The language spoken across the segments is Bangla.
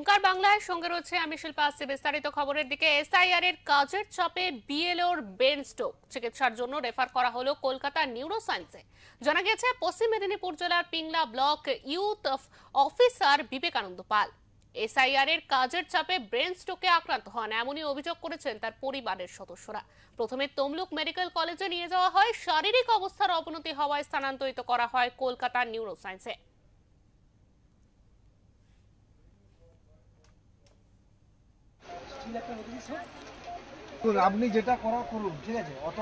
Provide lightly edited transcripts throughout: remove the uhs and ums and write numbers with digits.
ওঙ্কার বাংলায় সঙ্গে রয়েছে আমি শিল্পা আসছি। বিস্তারিত খবরের দিকে। এসআইআর এর কাজের চাপে বিএলওর ব্রেন স্ট্রোক, চিকিৎসার জন্য রেফার করা হলো কলকাতা নিউরোসায়েন্সে। জানা গেছে পশ্চিম মেদিনীপুর জেলার Pingla block youth officer Vivekananda Pal SIR এর কাজের চাপে ব্রেন স্ট্রোকে আক্রান্ত হন, এমনই অভিযোগ করেছেন তার পরিবারের সদস্যরা। প্রথমে তমলুক মেডিকেল কলেজে নিয়ে যাওয়া হয়, শারীরিক অবস্থার অবনতি হওয়ায় স্থানান্তরিত করা হয় কলকাতা নিউরোসায়েন্সে। আপনি যেটা করা করুন, ঠিক আছে? অত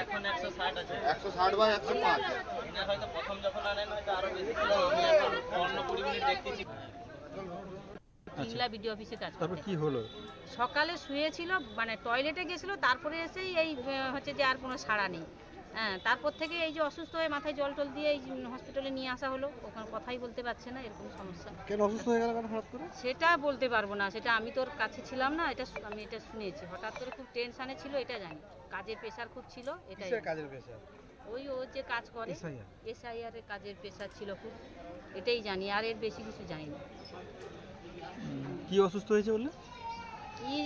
এখন 160 আছে, 160 বাই 105 এটা হয়তো প্রথম যখন আনেন হয়তো আরো বেশি ছিল। আমি এখন 15-20 মিনিট দেখতেছি। পিংলা বিডিও অফিসে কাজ করে। তারপর কি হলো? সকালে শুয়েছিল, মানে টয়লেটে গেছিল, তারপরে এসেই এই হচ্ছে যে আর কোনো সাড়া নেই। হ্যাঁ, তারপর থেকে এই যে অসুস্থ হয়ে মাথায় জল টল দিয়ে এই হসপিটালে নিয়ে আসা হলো। ওখানে কথাই বলতে পারছে না, এরকম সমস্যা। কেন অসুস্থ হয়ে গেল হঠাৎ করে? সেটা বলতে পারবো না, সেটা আমি তোর কাছে ছিলাম না, আমি এটা শুনেছি। হঠাৎ করে খুব টেনশনে ছিল, এটা জানি। কাজের প্রেশার খুব ছিল, এটাই। কাজের প্রেশার? ওই ও যে কাজ করে এসআইআর এর কাজের প্রেশার ছিল খুব, এটাই জানি, আর এর বেশি কিছু জানি না। কি অসুস্থ হয়েছে বললে?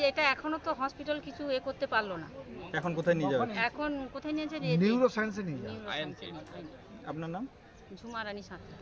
এটা এখনো তো হসপিটাল কিছু করতে পারলো না। এখন কোথায় নিয়ে যাবেন? এখন কোথায় নিয়েছে? নিউরোসায়েন্সে নিয়ে যান। নিউরোসায়েন্সে নিয়ে। আপনার নাম? ঝুমা রানী সাঁতরা।